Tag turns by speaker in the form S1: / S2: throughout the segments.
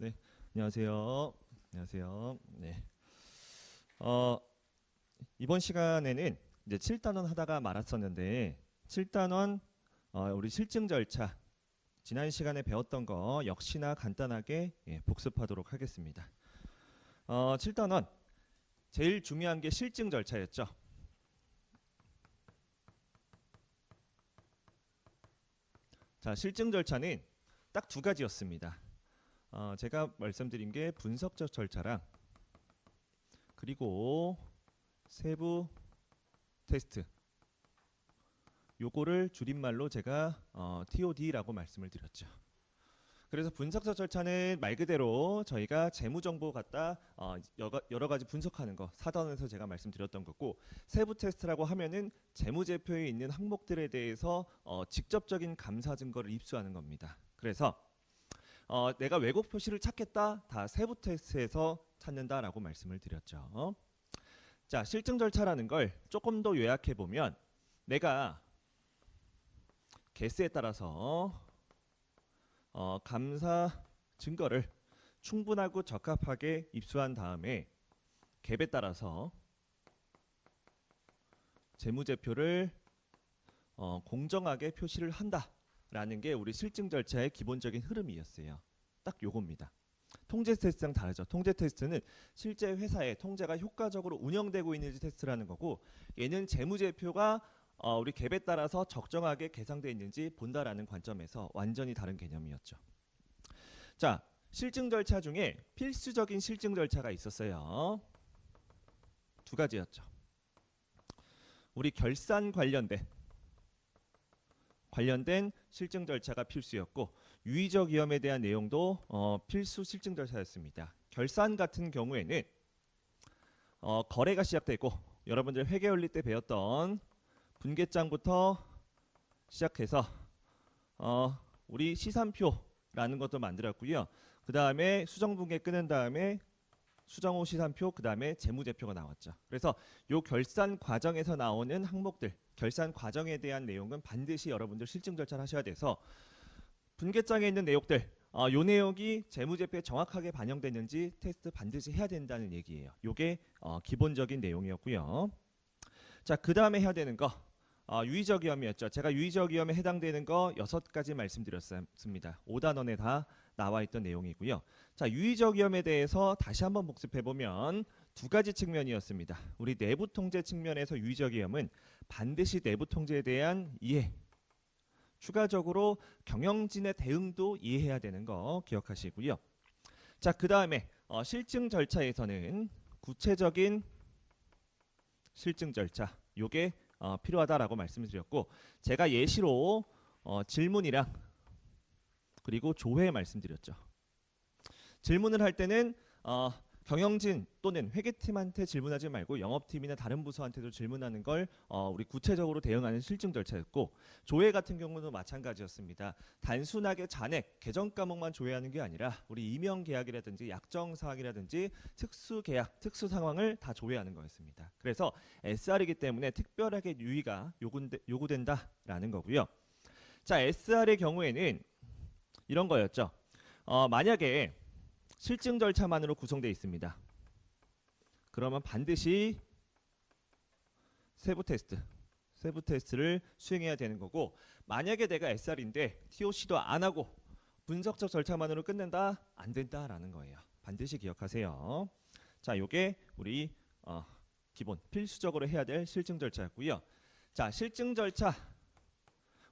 S1: 네, 안녕하세요. 안녕하세요. 네. 어, 이번 시간에는 이제 7단원 하다가 말았었는데 7단원 우리 실증 절차 지난 시간에 배웠던 거 역시나 간단하게 복습하도록 하겠습니다. 7단원 제일 중요한 게 실증 절차였죠. 자, 실증 절차는 딱 두 가지였습니다. 제가 말씀드린 게 분석적 절차랑 그리고 세부 테스트 요거를 줄임말로 제가 TOD라고 말씀을 드렸죠. 그래서 분석적 절차는 말 그대로 저희가 재무정보 갖다 여러 가지 분석하는 거 사단에서 제가 말씀드렸던 거고, 세부 테스트라고 하면은 재무제표에 있는 항목들에 대해서 직접적인 감사 증거를 입수하는 겁니다. 그래서 내가 왜곡 표시를 찾겠다, 다 세부 테스트에서 찾는다라고 말씀을 드렸죠. 자, 실증 절차라는 걸 조금 더 요약해 보면, 내가 개수에 따라서 감사 증거를 충분하고 적합하게 입수한 다음에 갭에 따라서 재무제표를 공정하게 표시를 한다라는 게 우리 실증 절차의 기본적인 흐름이었어요. 딱 요겁니다. 통제 테스트랑 다르죠. 통제 테스트는 실제 회사에 통제가 효과적으로 운영되고 있는지 테스트라는 거고, 얘는 재무제표가 우리 갭에 따라서 적정하게 계상되어 있는지 본다라는 관점에서 완전히 다른 개념이었죠. 자, 실증 절차 중에 필수적인 실증 절차가 있었어요. 두 가지였죠. 우리 결산 관련된 실증 절차가 필수였고, 유의적 위험에 대한 내용도 필수 실증 절차였습니다. 결산 같은 경우에는 거래가 시작되고, 여러분들 회계원리 때 배웠던 분계장부터 시작해서 우리 시산표라는 것도 만들었고요. 그 다음에 수정분계 끄는 다음에 수정후 시산표, 그 다음에 재무제표가 나왔죠. 그래서 요 결산 과정에서 나오는 항목들, 결산 과정에 대한 내용은 반드시 여러분들 실증 절차를 하셔야 돼서, 분계장에 있는 내용들, 요 내용이 재무제표에 정확하게 반영됐는지 테스트 반드시 해야 된다는 얘기예요. 요게 기본적인 내용이었고요. 자, 그 다음에 해야 되는 거 유의적 위험이었죠. 제가 유의적 위험에 해당되는 거 6가지 말씀드렸습니다. 5단원에 다 나와 있던 내용이고요. 자, 유의적 위험에 대해서 다시 한번 복습해보면 두 가지 측면이었습니다. 우리 내부 통제 측면에서 유의적 위험은 반드시 내부 통제에 대한 이해, 추가적으로 경영진의 대응도 이해해야 되는 거 기억하시고요. 자, 그 다음에 실증 절차에서는 구체적인 실증 절차, 요게 필요하다라고 말씀드렸고, 제가 예시로 질문이랑 그리고 조회 말씀드렸죠. 질문을 할 때는 경영진 또는 회계팀한테 질문하지 말고 영업팀이나 다른 부서한테도 질문하는 걸 우리 구체적으로 대응하는 실증 절차였고, 조회 같은 경우도 마찬가지였습니다. 단순하게 잔액, 계정 과목만 조회하는 게 아니라 우리 임용 계약이라든지 약정 사항이라든지 특수 계약, 특수 상황을 다 조회하는 거였습니다. 그래서 SR이기 때문에 특별하게 유의가 요구된다라는 거고요. 자, SR의 경우에는 이런 거였죠. 만약에 실증 절차만으로 구성되어 있습니다. 그러면 반드시 세부 테스트를 수행해야 되는 거고, 만약에 내가 SR인데 TOC도 안 하고 분석적 절차만으로 끝낸다? 안 된다라는 거예요. 반드시 기억하세요. 자, 요게 우리 기본 필수적으로 해야 될 실증 절차였고요. 자, 실증 절차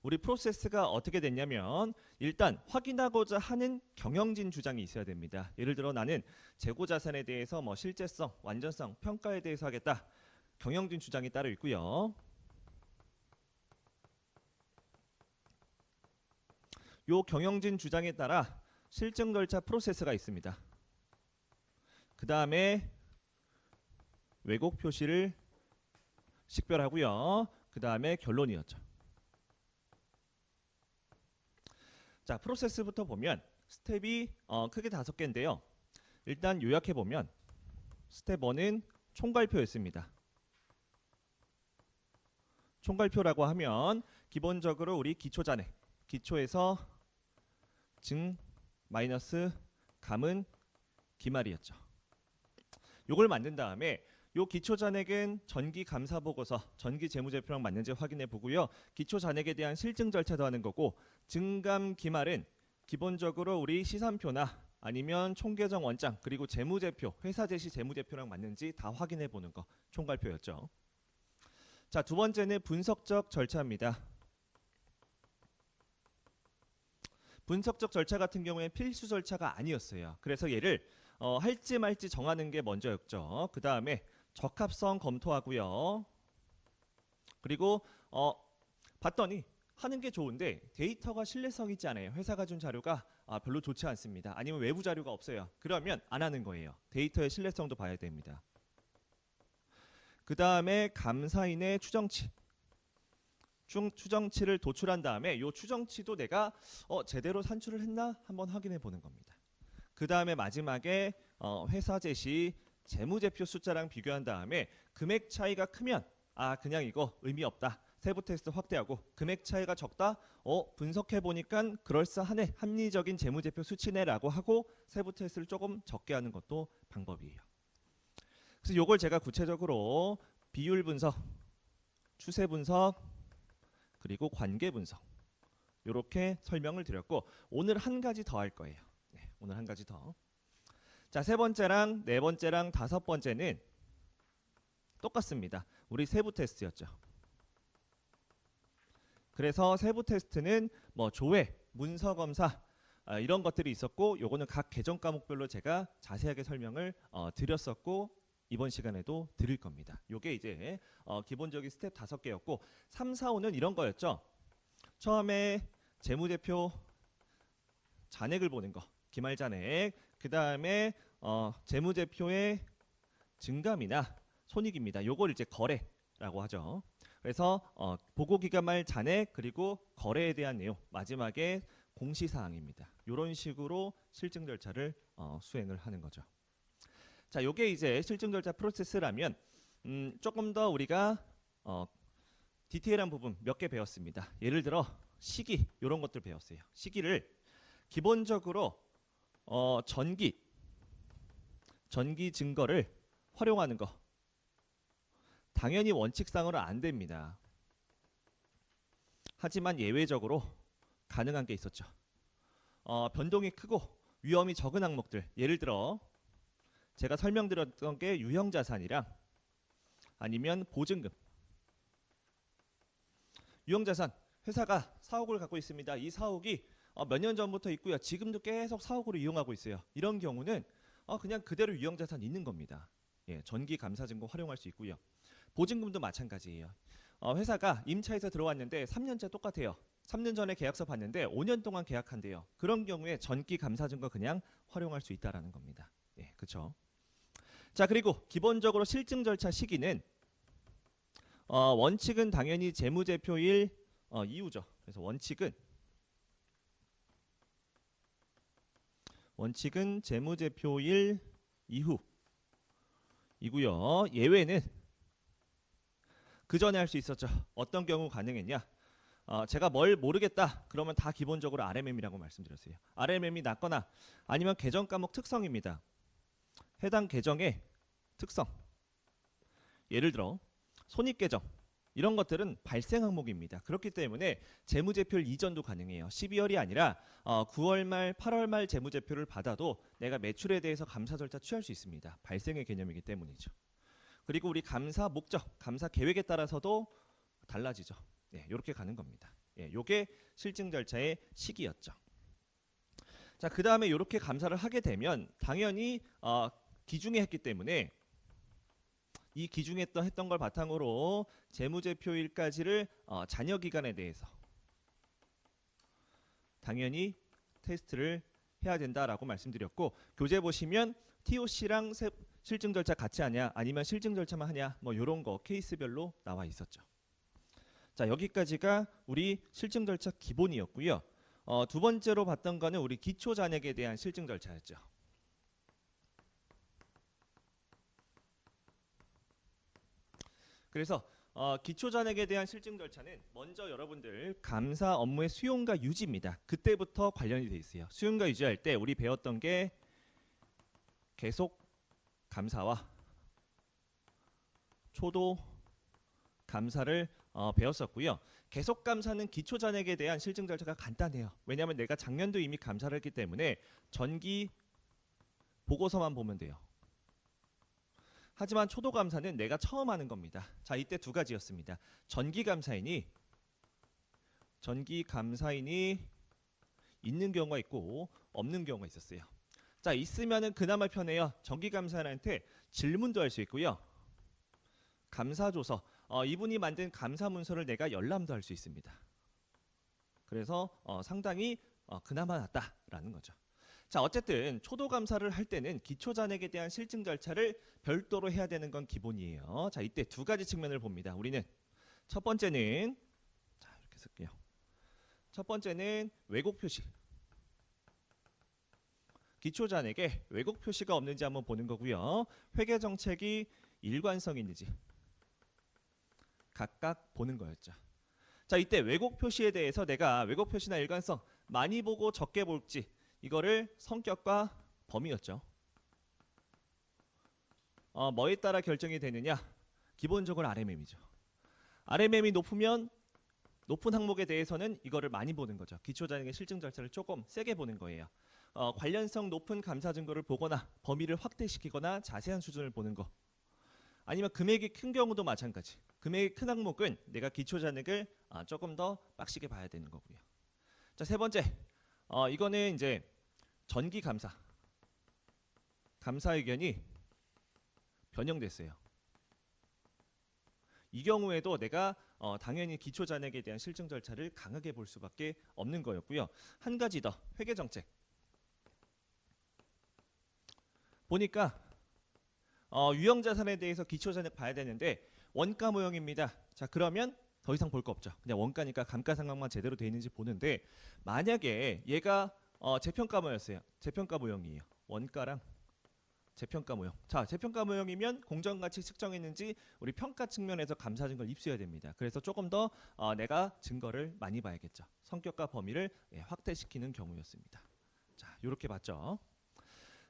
S1: 우리 프로세스가 어떻게 됐냐면, 일단 확인하고자 하는 경영진 주장이 있어야 됩니다. 예를 들어 나는 재고 자산에 대해서 실제성, 완전성, 평가에 대해서 하겠다. 경영진 주장이 따로 있고요. 요 경영진 주장에 따라 실증 절차 프로세스가 있습니다. 그 다음에 왜곡 표시를 식별하고요. 그 다음에 결론이었죠. 자, 프로세스부터 보면 스텝이 크게 5개인데요. 일단 요약해 보면 스텝 1은 총괄표였습니다. 총괄표라고 하면 기본적으로 우리 기초잔액, 기초에서 증 마이너스 감은 기말이었죠. 요걸 만든 다음에 요 기초 잔액은 전기 감사 보고서, 전기 재무제표랑 맞는지 확인해 보고요. 기초 잔액에 대한 실증 절차도 하는 거고, 증감 기말은 기본적으로 우리 시산표나 아니면 총계정 원장 그리고 재무제표, 회사 제시 재무제표랑 맞는지 다 확인해 보는 거 총괄표였죠. 자, 두 번째는 분석적 절차입니다. 분석적 절차 같은 경우에 필수 절차가 아니었어요. 그래서 얘를 할지 말지 정하는 게 먼저였죠. 그 다음에 적합성 검토하고요. 그리고 봤더니 하는 게 좋은데 데이터가 신뢰성 있지 않아요. 회사가 준 자료가 별로 좋지 않습니다. 아니면 외부 자료가 없어요. 그러면 안 하는 거예요. 데이터의 신뢰성도 봐야 됩니다. 그 다음에 감사인의 추정치. 추정치를 도출한 다음에 이 추정치도 내가 제대로 산출을 했나 한번 확인해 보는 겁니다. 그 다음에 마지막에 회사 제시 재무제표 숫자랑 비교한 다음에 금액 차이가 크면 그냥 이거 의미 없다. 세부 테스트 확대하고, 금액 차이가 적다. 분석해 보니까 그럴싸하네. 합리적인 재무제표 수치네라고 하고 세부 테스트를 조금 적게 하는 것도 방법이에요. 그래서 이걸 제가 구체적으로 비율 분석, 추세 분석, 그리고 관계 분석 이렇게 설명을 드렸고, 오늘 한 가지 더 할 거예요. 네, 오늘 한 가지 더. 자, 세 번째랑 네 번째랑 다섯 번째는 똑같습니다. 우리 세부 테스트였죠. 그래서 세부 테스트는 뭐 조회, 문서 검사 이런 것들이 있었고, 요거는 각 계정 과목별로 제가 자세하게 설명을 드렸었고 이번 시간에도 드릴 겁니다. 요게 이제 기본적인 스텝 5개였고 3, 4, 5는 이런 거였죠. 처음에 재무제표 잔액을 보는 거, 기말 잔액. 그 다음에 재무제표의 증감이나 손익입니다. 요걸 이제 거래라고 하죠. 그래서 보고기간말 잔액 그리고 거래에 대한 내용, 마지막에 공시사항입니다. 이런 식으로 실증 절차를 수행을 하는 거죠. 자, 요게 이제 실증 절차 프로세스라면 조금 더 우리가 디테일한 부분 몇 개 배웠습니다. 예를 들어 시기 이런 것들 배웠어요. 시기를 기본적으로 전기 증거를 활용하는 거 당연히 원칙상으로 안 됩니다. 하지만 예외적으로 가능한 게 있었죠. 변동이 크고 위험이 적은 항목들, 예를 들어 제가 설명드렸던 게 유형자산이랑 아니면 보증금. 유형자산, 회사가 사옥을 갖고 있습니다. 이 사옥이 몇 년 전부터 있고요. 지금도 계속 사옥으로 이용하고 있어요. 이런 경우는 그냥 그대로 유형자산 있는 겁니다. 예, 전기감사증거 활용할 수 있고요. 보증금도 마찬가지예요. 회사가 임차에서 들어왔는데 3년째 똑같아요. 3년 전에 계약서 봤는데 5년 동안 계약한대요. 그런 경우에 전기감사증거 그냥 활용할 수 있다라는 겁니다. 예, 그렇죠. 자, 그리고 기본적으로 실증 절차 시기는 원칙은 당연히 재무제표일 이후죠. 그래서 원칙은 재무제표일 이후이고요. 예외는 그 전에 할 수 있었죠. 어떤 경우 가능했냐? 제가 뭘 모르겠다. 그러면 다 기본적으로 RMM이라고 말씀드렸어요. RMM이 낮거나 아니면 계정 과목 특성입니다. 해당 계정의 특성. 예를 들어 손익계정 이런 것들은 발생 항목입니다. 그렇기 때문에 재무제표일 이전도 가능해요. 12월이 아니라 9월 말, 8월 말 재무제표를 받아도 내가 매출에 대해서 감사 절차 취할 수 있습니다. 발생의 개념이기 때문이죠. 그리고 우리 감사 목적, 감사 계획에 따라서도 달라지죠. 예, 이렇게 가는 겁니다. 예, 요게 실증 절차의 시기였죠. 자, 그 다음에 이렇게 감사를 하게 되면 당연히 기중에 했기 때문에 이 기중에 했던 걸 바탕으로 재무제표일까지를 잔여 기간에 대해서 당연히 테스트를 해야 된다라고 말씀드렸고, 교재 보시면 TOC랑 실증 절차 같이 하냐 아니면 실증 절차만 하냐 뭐 이런 거 케이스별로 나와 있었죠. 자, 여기까지가 우리 실증 절차 기본이었고요. 두 번째로 봤던 거는 우리 기초 잔액에 대한 실증 절차였죠. 그래서 기초 잔액에 대한 실증 절차는 먼저 여러분들 감사 업무의 수용과 유지입니다. 그때부터 관련이 돼 있어요. 수용과 유지할 때 우리 배웠던 게 계속 감사와 초도 감사를 배웠었고요. 계속 감사는 기초 잔액에 대한 실증 절차가 간단해요. 왜냐하면 내가 작년도 이미 감사를 했기 때문에 전기 보고서만 보면 돼요. 하지만 초도 감사는 내가 처음 하는 겁니다. 자, 이때 두 가지였습니다. 전기 감사인이 있는 경우가 있고 없는 경우가 있었어요. 자, 있으면은 그나마 편해요. 전기 감사인한테 질문도 할 수 있고요. 감사조서, 이분이 만든 감사 문서를 내가 열람도 할 수 있습니다. 그래서 상당히 그나마 낫다라는 거죠. 자, 어쨌든 초도 감사를 할 때는 기초 잔액에 대한 실증 절차를 별도로 해야 되는 건 기본이에요. 자, 이때 두 가지 측면을 봅니다. 우리는 첫 번째는, 자, 이렇게 쓸게요. 첫 번째는 왜곡 표시. 기초 잔액에 왜곡 표시가 없는지 한번 보는 거고요. 회계 정책이 일관성이 있는지 각각 보는 거였죠. 자, 이때 왜곡 표시에 대해서 내가 왜곡 표시나 일관성 많이 보고 적게 볼지, 이거를 성격과 범위였죠. 뭐에 따라 결정이 되느냐? 기본적으로 RMM이죠. RMM이 높으면 높은 항목에 대해서는 이거를 많이 보는 거죠. 기초잔액의 실증 절차를 조금 세게 보는 거예요. 관련성 높은 감사 증거를 보거나 범위를 확대시키거나 자세한 수준을 보는 거. 아니면 금액이 큰 경우도 마찬가지. 금액이 큰 항목은 내가 기초잔액을 조금 더 빡시게 봐야 되는 거고요. 자, 세 번째. 이거는 이제 전기 감사 의견이 변형됐어요. 이 경우에도 내가 당연히 기초 잔액에 대한 실증 절차를 강하게 볼 수밖에 없는 거였고요. 한 가지 더, 회계 정책. 보니까 유형 자산에 대해서 기초 잔액 봐야 되는데 원가 모형입니다. 자, 그러면 더 이상 볼 거 없죠. 그냥 원가니까 감가상각만 제대로 돼 있는지 보는데, 만약에 얘가 재평가 모형이었어요. 재평가 모형이에요. 원가랑 재평가 모형. 자, 재평가 모형이면 공정가치 측정했는지 우리 평가 측면에서 감사 증거를 입수해야 됩니다. 그래서 조금 더 내가 증거를 많이 봐야겠죠. 성격과 범위를 확대시키는 경우였습니다. 자, 이렇게 봤죠.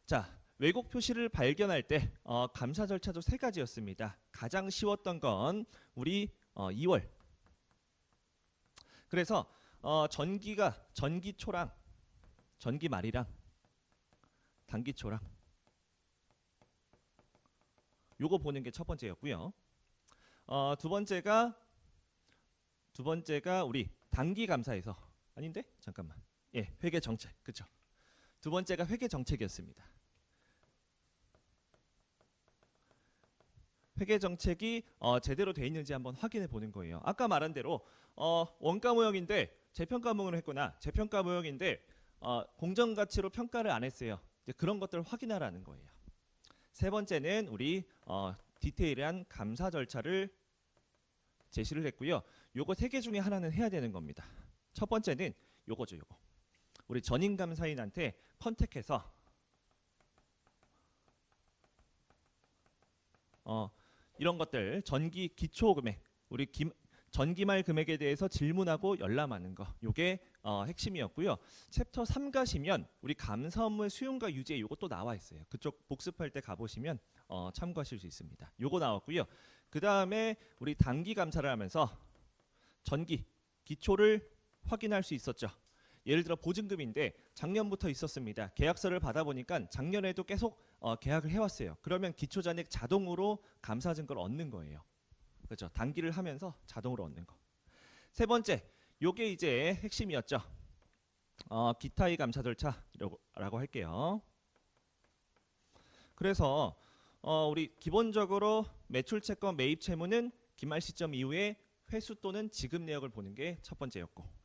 S1: 자, 왜곡 표시를 발견할 때 감사 절차도 세 가지였습니다. 가장 쉬웠던 건 우리 2월. 그래서 전기초랑 전기말이랑 단기초랑 요거 보는 게 첫 번째였고요. 두 번째가 우리 단기 감사에서, 아닌데 잠깐만, 회계 정책, 그렇죠? 두 번째가 회계 정책이었습니다. 회계 정책이 제대로 돼 있는지 한번 확인해 보는 거예요. 아까 말한 대로 원가 모형인데 재평가 모형을 했거나 재평가 모형인데 공정가치로 평가를 안 했어요. 이제 그런 것들을 확인하라는 거예요. 세 번째는 우리 디테일한 감사 절차를 제시를 했고요. 요거 세 개 중에 하나는 해야 되는 겁니다. 첫 번째는 요거죠, 요거. 우리 전임 감사인한테 컨택해서 이런 것들, 전기 기초 금액, 우리 전기말 금액에 대해서 질문하고 열람하는 거, 요게 핵심이었고요. 챕터 3 가시면 우리 감사 업무의 수용과 유지에 요것도 나와 있어요. 그쪽 복습할 때 가보시면 참고하실 수 있습니다. 요거 나왔고요. 그 다음에 우리 단기 감사를 하면서 전기 기초를 확인할 수 있었죠. 예를 들어 보증금인데 작년부터 있었습니다. 계약서를 받아보니까 작년에도 계속 계약을 해왔어요. 그러면 기초잔액 자동으로 감사 증거를 얻는 거예요. 그렇죠? 단기를 하면서 자동으로 얻는 거. 세 번째, 요게 이제 핵심이었죠. 기타의 감사 절차라고 할게요. 그래서 우리 기본적으로 매출 채권 매입 채무는 기말 시점 이후에 회수 또는 지급 내역을 보는 게 첫 번째였고,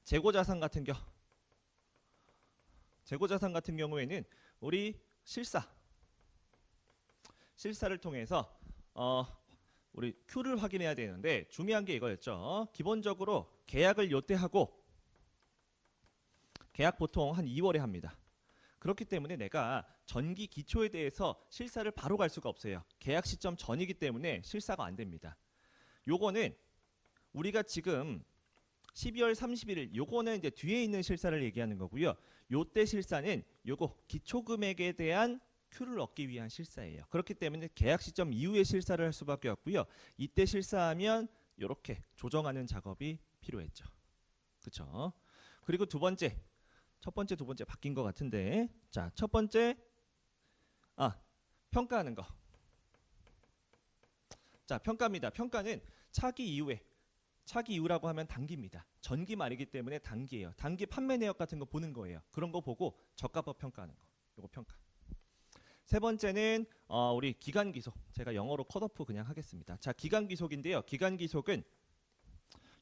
S1: 재고자산 같은 경우에는 우리 실사를 통해서 우리 Q를 확인해야 되는데, 중요한 게 이거였죠. 기본적으로 계약을 요때하고, 계약 보통 한 2월에 합니다. 그렇기 때문에 내가 전기 기초에 대해서 실사를 바로 갈 수가 없어요. 계약 시점 전이기 때문에 실사가 안 됩니다. 요거는 우리가 지금 12월 31일, 요거는 이제 뒤에 있는 실사를 얘기하는 거고요. 요때 실사는 요거 기초 금액에 대한 Q를 얻기 위한 실사예요. 그렇기 때문에 계약 시점 이후에 실사를 할 수밖에 없고요. 이때 실사하면 이렇게 조정하는 작업이 필요했죠. 그렇죠? 그리고 두 번째, 첫 번째, 두 번째 바뀐 것 같은데, 자, 첫 번째, 평가하는 거. 자, 평가입니다. 평가는 차기 이후라고 하면 단기입니다. 전기 말이기 때문에 단기예요. 단기 판매 내역 같은 거 보는 거예요. 그런 거 보고 저가법 평가하는 거. 요거 평가. 세 번째는 우리 기간 기속. 제가 영어로 컷오프 그냥 하겠습니다. 자, 기간 기속인데요. 기간 기속은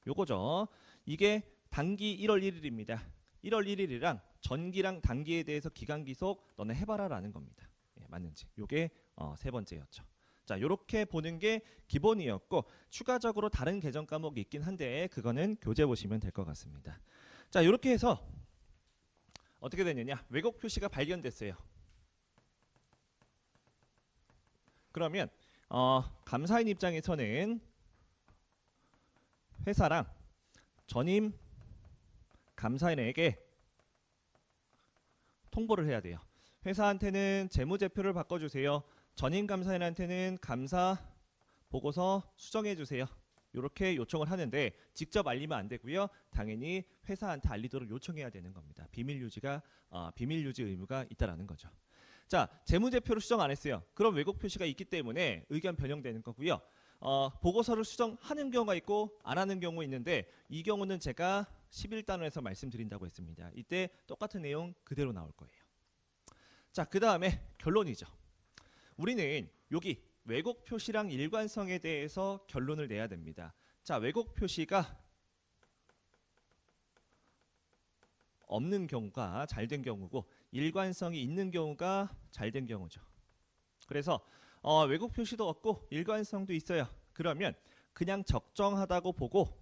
S1: 요거죠. 이게 단기 1월 1일입니다. 1월 1일이랑 전기랑 단기에 대해서 기간 기속 너네 해봐라라는 겁니다. 예, 맞는지. 요게 세 번째였죠. 자, 요렇게 보는 게 기본이었고 추가적으로 다른 개정 과목이 있긴 한데 그거는 교재 보시면 될 것 같습니다. 자, 요렇게 해서 어떻게 되느냐? 왜곡 표시가 발견됐어요. 그러면 감사인 입장에서는 회사랑 전임 감사인에게 통보를 해야 돼요. 회사한테는 재무제표를 바꿔주세요. 전임 감사인한테는 감사 보고서 수정해 주세요. 이렇게 요청을 하는데 직접 알리면 안 되고요. 당연히 회사한테 알리도록 요청해야 되는 겁니다. 비밀 유지 의무가 있다라는 거죠. 자, 재무제표를 수정 안 했어요. 그럼 왜곡 표시가 있기 때문에 의견 변형되는 거고요. 보고서를 수정하는 경우가 있고 안 하는 경우 있는데 이 경우는 제가 11단원에서 말씀드린다고 했습니다. 이때 똑같은 내용 그대로 나올 거예요. 자, 그 다음에 결론이죠. 우리는 여기 왜곡 표시랑 일관성에 대해서 결론을 내야 됩니다. 자, 왜곡 표시가 없는 경우가 잘된 경우고 일관성이 있는 경우가 잘된 경우죠. 그래서 왜곡 표시도 없고 일관성도 있어요. 그러면 그냥 적정하다고 보고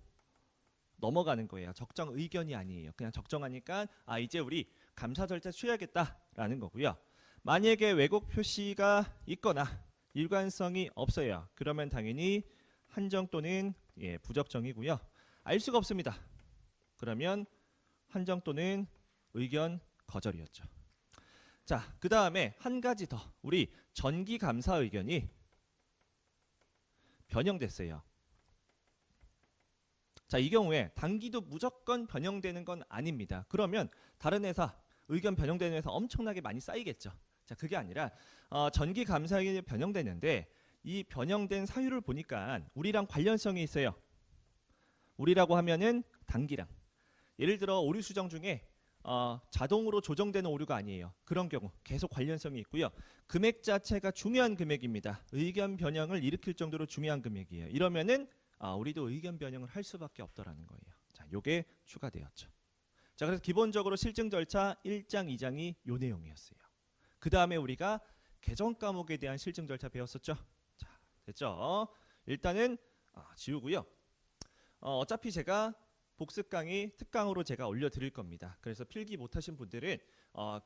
S1: 넘어가는 거예요. 적정 의견이 아니에요. 그냥 적정하니까 이제 우리 감사 절차 취해야겠다라는 거고요. 만약에 왜곡 표시가 있거나 일관성이 없어요. 그러면 당연히 한정 또는 부적정이고요. 알 수가 없습니다. 그러면 한정 또는 의견 거절이었죠. 자, 그 다음에 한 가지 더. 우리 전기 감사 의견이 변형됐어요. 자, 이 경우에 단기도 무조건 변형되는 건 아닙니다. 그러면 다른 회사 의견 변형되는 회사 엄청나게 많이 쌓이겠죠. 자, 그게 아니라 전기 감사 의견이 변형되는데 이 변형된 사유를 보니까 우리랑 관련성이 있어요. 우리라고 하면은 단기랑. 예를 들어 오류 수정 중에 자동으로 조정되는 오류가 아니에요. 그런 경우 계속 관련성이 있고요. 금액 자체가 중요한 금액입니다. 의견 변형을 일으킬 정도로 중요한 금액이에요. 이러면은 우리도 의견 변형을 할 수밖에 없더라는 거예요. 자, 요게 추가되었죠. 자, 그래서 기본적으로 실증 절차 1장, 2장이 요 내용이었어요. 그 다음에 우리가 개정 과목에 대한 실증 절차 배웠었죠. 자, 됐죠? 일단은 지우고요. 어차피 제가 복습 강의 특강으로 제가 올려드릴 겁니다. 그래서 필기 못하신 분들은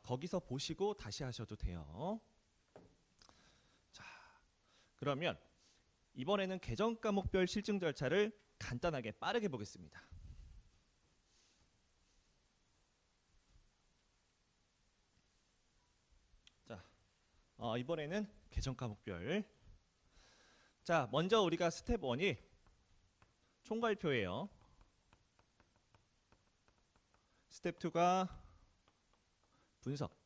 S1: 거기서 보시고 다시 하셔도 돼요. 자, 그러면 이번에는 개정 과목별 실증 절차를 간단하게 빠르게 보겠습니다. 자, 이번에는 개정 과목별. 자, 먼저 우리가 스텝 1이 총괄표예요. 스텝 2가 분석.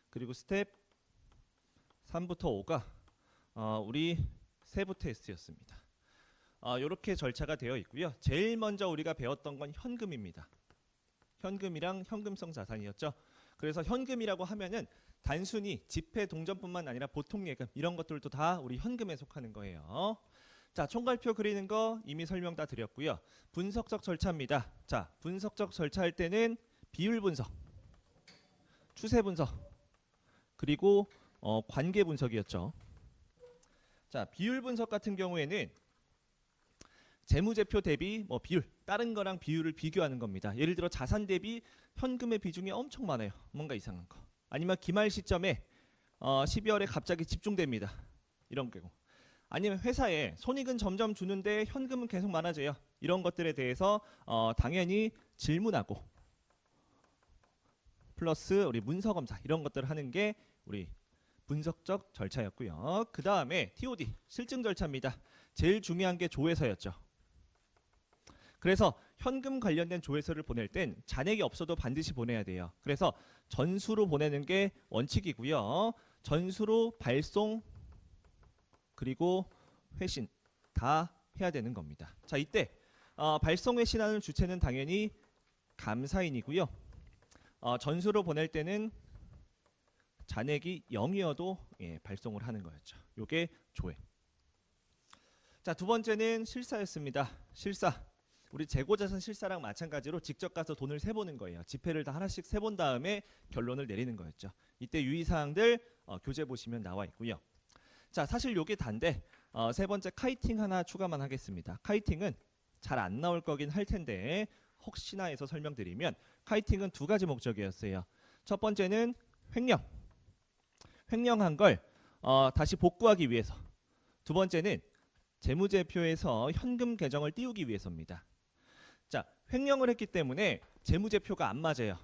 S1: 그리고 스텝 3부터 5가 우리 세부 테스트였습니다. 이렇게 절차가 되어 있고요. 제일 먼저 우리가 배웠던 건 현금입니다. 현금이랑 현금성 자산이었죠. 그래서 현금이라고 하면은 단순히 지폐 동전뿐만 아니라 보통 예금 이런 것들도 다 우리 현금에 속하는 거예요. 자, 총괄표 그리는 거 이미 설명 다 드렸고요. 분석적 절차입니다. 자, 분석적 절차할 때는 비율 분석, 추세 분석, 그리고 관계 분석이었죠. 자, 비율 분석 같은 경우에는 재무제표 대비 비율, 다른 거랑 비율을 비교하는 겁니다. 예를 들어 자산 대비 현금의 비중이 엄청 많아요. 뭔가 이상한 거. 아니면 기말 시점에 12월에 갑자기 집중됩니다. 이런 경우. 아니면 회사에 손익은 점점 주는데 현금은 계속 많아져요. 이런 것들에 대해서 당연히 질문하고 플러스 우리 문서 검사 이런 것들을 하는 게 우리 분석적 절차였고요. 그 다음에 TOD 실증 절차입니다. 제일 중요한 게 조회서였죠. 그래서 현금 관련된 조회서를 보낼 땐 잔액이 없어도 반드시 보내야 돼요. 그래서 전수로 보내는 게 원칙이고요. 전수로 발송 그리고 회신 다 해야 되는 겁니다. 자, 이때 발송 회신하는 주체는 당연히 감사인이고요. 전수로 보낼 때는 잔액이 0이어도 발송을 하는 거였죠. 요게 조회. 자, 두 번째는 실사였습니다. 실사. 우리 재고자산 실사랑 마찬가지로 직접 가서 돈을 세보는 거예요. 지폐를 다 하나씩 세본 다음에 결론을 내리는 거였죠. 이때 유의사항들 교재 보시면 나와 있고요. 자, 사실 요게 단데 세 번째 카이팅 하나 추가만 하겠습니다. 카이팅은 잘 안 나올 거긴 할 텐데 혹시나 해서 설명드리면 카이팅은 두 가지 목적이었어요. 첫 번째는 횡령. 횡령한 걸 다시 복구하기 위해서. 두 번째는 재무제표에서 현금 계정을 띄우기 위해서입니다. 자, 횡령을 했기 때문에 재무제표가 안 맞아요.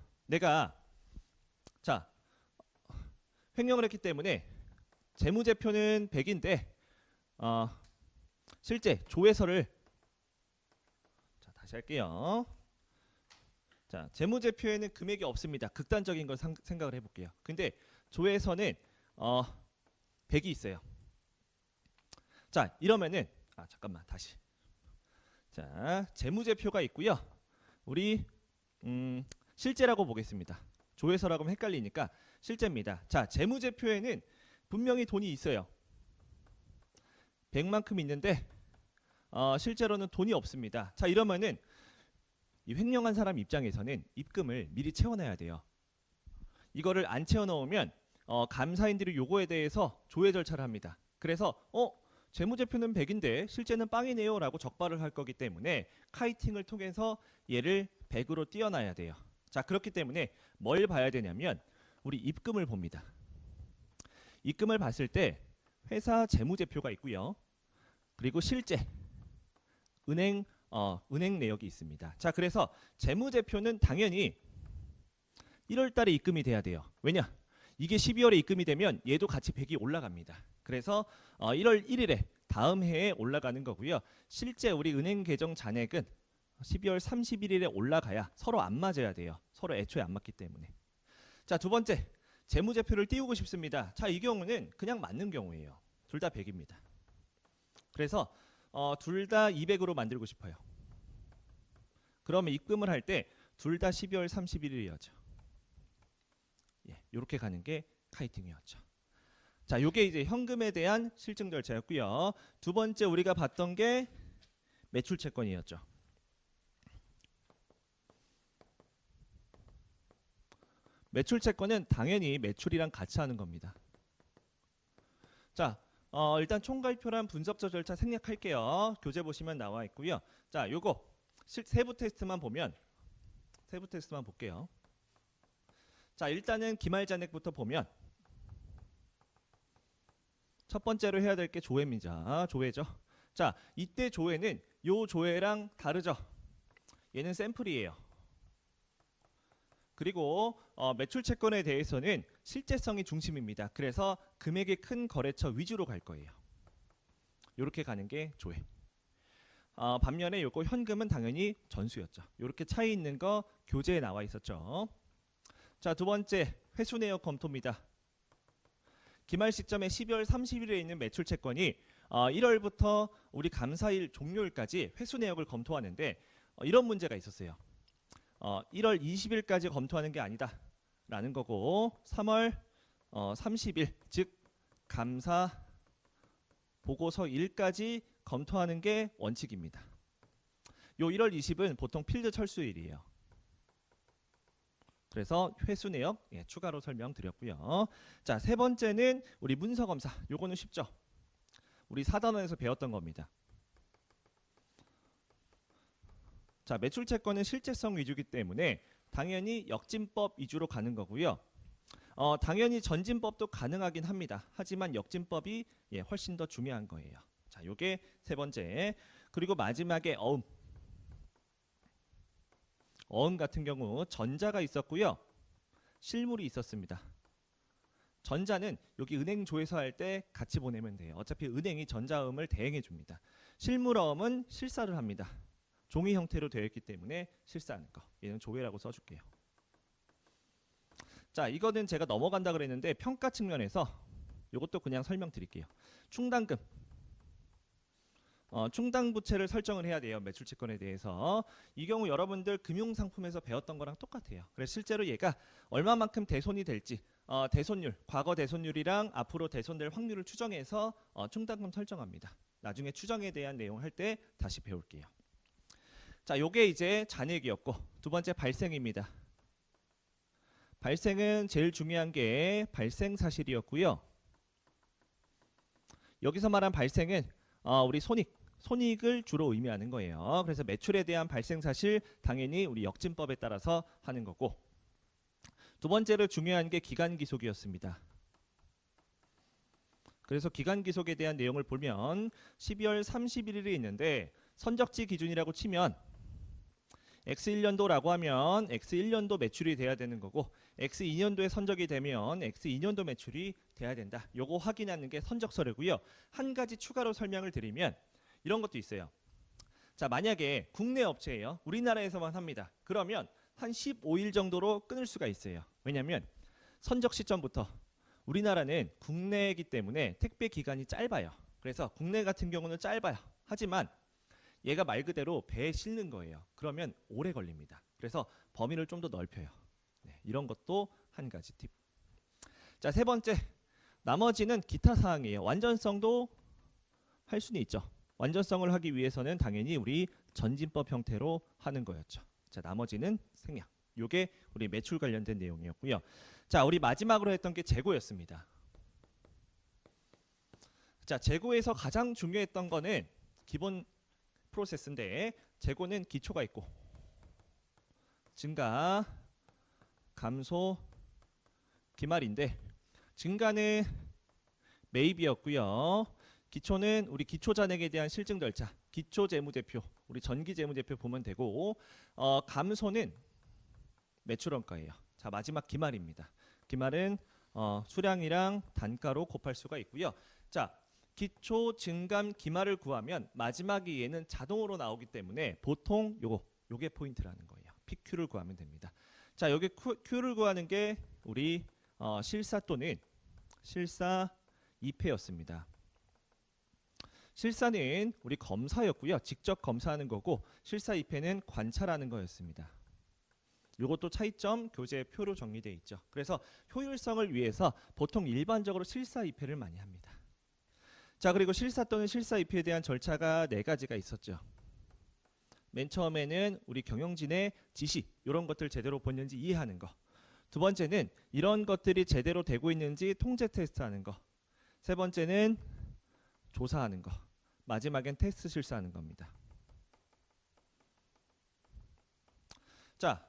S1: 횡령을 했기 때문에 재무제표는 100인데 실제 조회서를 다시 할게요. 자, 재무제표에는 금액이 없습니다. 극단적인 걸 생각을 해볼게요. 근데 조회서는 100이 있어요. 자, 이러면은 잠깐만 다시. 자, 재무제표가 있고요. 우리 실제라고 보겠습니다. 조회서라고 하면 헷갈리니까 실제입니다. 자, 재무제표에는 분명히 돈이 있어요. 100만큼 있는데 실제로는 돈이 없습니다. 자, 이러면은 이 횡령한 사람 입장에서는 입금을 미리 채워놔야 돼요. 이거를 안 채워놓으면 감사인들이 요거에 대해서 조회 절차를 합니다. 그래서 재무제표는 100인데 실제는 빵이네요 라고 적발을 할 거기 때문에 카이팅을 통해서 얘를 100으로 띄워놔야 돼요. 자, 그렇기 때문에 뭘 봐야 되냐면 우리 입금을 봅니다. 입금을 봤을 때 회사 재무제표가 있고요. 그리고 실제 은행 내역이 있습니다. 자, 그래서 재무제표는 당연히 1월 달에 입금이 돼야 돼요. 왜냐? 이게 12월에 입금이 되면 얘도 같이 100이 올라갑니다. 그래서 1월 1일에 다음 해에 올라가는 거고요. 실제 우리 은행 계정 잔액은 12월 31일에 올라가야 서로 안 맞아야 돼요. 서로 애초에 안 맞기 때문에. 자, 두 번째. 재무제표를 띄우고 싶습니다. 자, 이 경우는 그냥 맞는 경우예요. 둘 다 100입니다. 그래서 둘 다 200으로 만들고 싶어요. 그러면 입금을 할 때 둘 다 12월 31일이었죠. 이렇게 가는 게 카이팅이었죠. 자, 요게 이제 현금에 대한 실증 절차였고요. 두 번째 우리가 봤던 게 매출 채권이었죠. 매출 채권은 당연히 매출이랑 같이 하는 겁니다. 자, 일단 총괄표란 분석적 절차 생략할게요. 교재 보시면 나와 있고요. 자, 요거 세부 테스트만 볼게요. 자, 일단은 기말잔액부터 보면 첫 번째로 해야 될 게 조회입니다. 조회죠. 자, 이때 조회는 요 조회랑 다르죠. 얘는 샘플이에요. 그리고 매출 채권에 대해서는 실제성이 중심입니다. 그래서 금액이 큰 거래처 위주로 갈 거예요. 이렇게 가는 게 조회. 반면에 요거 현금은 당연히 전수였죠. 이렇게 차이 있는 거 교재에 나와 있었죠. 자, 두 번째 회수 내역 검토입니다. 기말 시점에 12월 30일에 있는 매출 채권이 1월부터 우리 감사일 종료일까지 회수 내역을 검토하는데 이런 문제가 있었어요. 1월 20일까지 검토하는 게 아니다 라는 거고 3월 30일 즉 감사 보고서 일까지 검토하는 게 원칙입니다. 요 1월 20은 보통 필드 철수일이에요. 그래서 회수 내역 추가로 설명드렸고요. 자, 세 번째는 우리 문서 검사. 요거는 쉽죠. 우리 4단원에서 배웠던 겁니다. 자, 매출 채권은 실제성 위주이기 때문에 당연히 역진법 위주로 가는 거고요. 당연히 전진법도 가능하긴 합니다. 하지만 역진법이 훨씬 더 중요한 거예요. 자, 요게 세 번째. 그리고 마지막에 어음 같은 경우 전자가 있었고요. 실물이 있었습니다. 전자는 여기 은행조에서 할 때 같이 보내면 돼요. 어차피 은행이 전자음을 대행해 줍니다. 실물어음은 실사를 합니다. 종이 형태로 되어 있기 때문에 실사하는 거. 얘는 조회라고 써줄게요. 자, 이거는 제가 넘어간다 그랬는데 평가 측면에서 이것도 그냥 설명드릴게요. 충당금. 충당부채를 설정을 해야 돼요. 매출채권에 대해서. 이 경우 여러분들 금융상품에서 배웠던 거랑 똑같아요. 그래서 실제로 얘가 얼마만큼 대손이 될지 대손율, 과거 대손율이랑 앞으로 대손될 확률을 추정해서 충당금 설정합니다. 나중에 추정에 대한 내용 할 때 다시 배울게요. 자, 요게 이제 잔액이었고 두 번째 발생입니다. 발생은 제일 중요한 게 발생 사실이었고요. 여기서 말한 발생은 우리 손익을 주로 의미하는 거예요. 그래서 매출에 대한 발생 사실 당연히 우리 역진법에 따라서 하는 거고, 두 번째로 중요한 게 기간기속이었습니다. 그래서 기간기속에 대한 내용을 보면 12월 31일이 있는데 선적지 기준이라고 치면 X1년도라고 하면 X1년도 매출이 돼야 되는 거고, X2년도에 선적이 되면 X2년도 매출이 돼야 된다. 요거 확인하는 게 선적서류고요. 한 가지 추가로 설명을 드리면 이런 것도 있어요. 자, 만약에 국내 업체예요. 우리나라에서만 합니다. 그러면 한 15일 정도로 끊을 수가 있어요. 왜냐하면 선적 시점부터 우리나라는 국내이기 때문에 택배 기간이 짧아요. 그래서 국내 같은 경우는 짧아요. 하지만 얘가 말 그대로 배에 싣는 거예요. 그러면 오래 걸립니다. 그래서 범위를 좀 더 넓혀요. 네, 이런 것도 한 가지 팁. 자, 세 번째, 나머지는 기타 사항이에요. 완전성도 할 수는 있죠. 완전성을 하기 위해서는 당연히 우리 전진법 형태로 하는 거였죠. 자, 나머지는 생략. 요게 우리 매출 관련된 내용이었고요. 자, 우리 마지막으로 했던 게 재고였습니다. 자, 재고에서 가장 중요했던 거는 기본 프로세스인데, 재고는 기초가 있고 증가, 감소, 기말인데, 증가는 매입이었고요. 기초는 우리 기초잔액에 대한 실증 절차, 기초재무제표, 우리 전기재무제표 보면 되고, 감소는 매출원가예요. 자, 마지막 기말입니다. 기말은 수량이랑 단가로 곱할 수가 있고요. 자, 기초, 증감, 기말을 구하면 마지막이 얘는 자동으로 나오기 때문에 보통 요게 포인트라는 거예요. PQ를 구하면 됩니다. 자, 여기 Q를 구하는 게 우리 실사 또는 실사 2패였습니다. 실사는 우리 검사였고요. 직접 검사하는 거고, 실사 2패는 관찰하는 거였습니다. 이것도 차이점 교재 표로 정리되어 있죠. 그래서 효율성을 위해서 보통 일반적으로 실사 2패를 많이 합니다. 자, 그리고 실사 또는 실사 2패에 대한 절차가 4가지가 있었죠. 맨 처음에는 우리 경영진의 지시, 이런 것들 제대로 보는지 이해하는 거. 두 번째는 이런 것들이 제대로 되고 있는지 통제 테스트하는 거. 세 번째는 조사하는 거. 마지막엔 테스트 실사하는 겁니다. 자,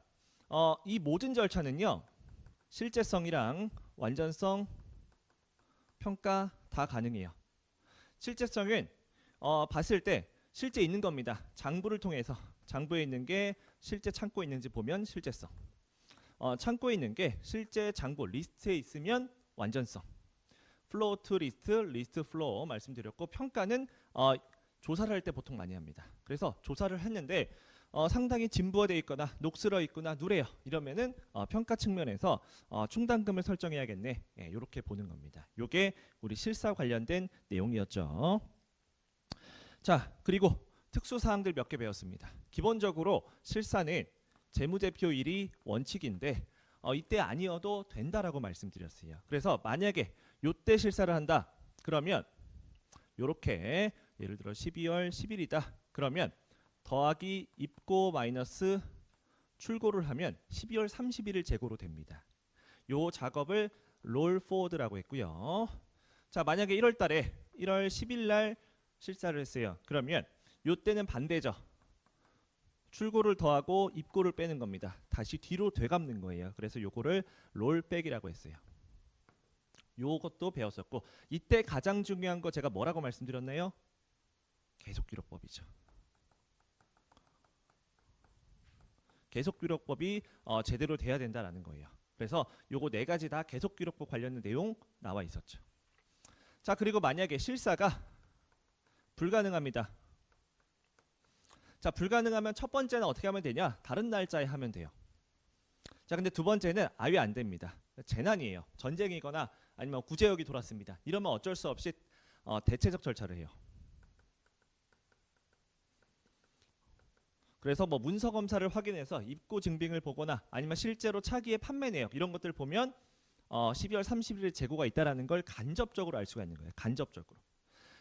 S1: 이 모든 절차는요, 실제성이랑 완전성, 평가 다 가능해요. 실제성은 봤을 때 실제 있는 겁니다. 장부를 통해서 장부에 있는 게 실제 창고에 있는지 보면 실제성, 창고에 있는 게 실제 장부 리스트에 있으면 완전성, 플로우 투 리스트, 리스트 플로우 말씀드렸고, 평가는 조사를 할 때 보통 많이 합니다. 그래서 조사를 했는데 상당히 진부화되어 있거나 녹슬어 있거나 누래요. 이러면은 평가 측면에서 충당금을 설정해야겠네. 예, 이렇게 보는 겁니다. 이게 우리 실사 관련된 내용이었죠. 자, 그리고 특수사항들 몇 개 배웠습니다. 기본적으로 실사는 재무제표일이 원칙인데 이때 아니어도 된다라고 말씀드렸어요. 그래서 만약에 이때 실사를 한다 그러면 이렇게 예를 들어 12월 10일이다 그러면 더하기 입고 마이너스 출고를 하면 12월 31일 재고로 됩니다. 요 작업을 롤 포워드라고 했고요. 자, 만약에 1월 달에 1월 10일 날 실사를 했어요. 그러면 요 때는 반대죠. 출고를 더하고 입고를 빼는 겁니다. 다시 뒤로 되갚는 거예요. 그래서 요거를 롤백이라고 했어요. 요것도 배웠었고, 이때 가장 중요한 거 제가 뭐라고 말씀드렸나요? 계속기록법이죠. 계속기록법이 제대로 돼야 된다라는 거예요. 그래서 요거 네 가지 다 계속 기록부 관련된 내용 나와 있었죠. 자, 그리고 만약에 실사가 불가능합니다. 자, 불가능하면 첫 번째는 어떻게 하면 되냐? 다른 날짜에 하면 돼요. 자, 근데 두 번째는 아예 안 됩니다. 재난이에요. 전쟁이거나 아니면 구제역이 돌았습니다. 이러면 어쩔 수 없이 대체적 절차를 해요. 그래서 뭐 문서 검사를 확인해서 입고 증빙을 보거나 아니면 실제로 차기의 판매 내역 이런 것들 보면 12월 31일 재고가 있다라는 걸 간접적으로 알 수가 있는 거예요. 간접적으로.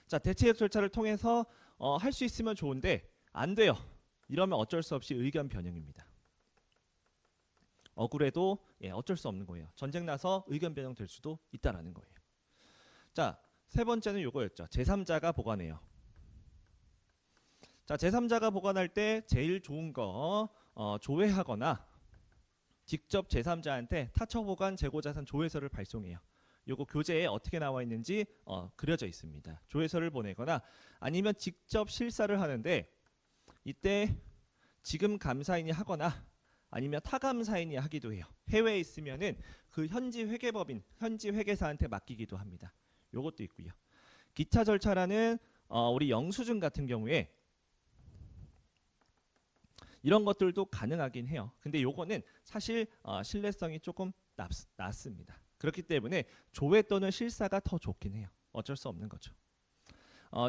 S1: 자, 대체적 절차를 통해서 할 수 있으면 좋은데 안 돼요. 이러면 어쩔 수 없이 의견 변형입니다. 억울해도 어쩔 수 없는 거예요. 전쟁 나서 의견 변형 될 수도 있다라는 거예요. 자, 세 번째는 요거였죠. 제3자가 보관해요. 자, 제3자가 보관할 때 제일 좋은 거 조회하거나 직접 제3자한테 타처보관 재고자산 조회서를 발송해요. 요거 교재에 어떻게 나와 있는지 그려져 있습니다. 조회서를 보내거나 아니면 직접 실사를 하는데 이때 지금 감사인이 하거나 아니면 타감사인이 하기도 해요. 해외에 있으면은 그 현지 회계법인, 현지 회계사한테 맡기기도 합니다. 요것도 있고요. 기타 절차라는 우리 영수증 같은 경우에 이런 것들도 가능하긴 해요. 근데 요거는 사실 신뢰성이 조금 낮습니다. 그렇기 때문에 조회 또는 실사가 더 좋긴 해요. 어쩔 수 없는 거죠.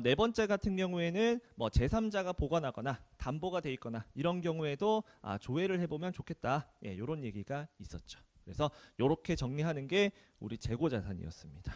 S1: 네 번째 같은 경우에는 뭐 제3자가 보관하거나 담보가 돼 있거나 이런 경우에도 조회를 해보면 좋겠다. 이런 얘기가 있었죠. 그래서 이렇게 정리하는 게 우리 재고자산이었습니다.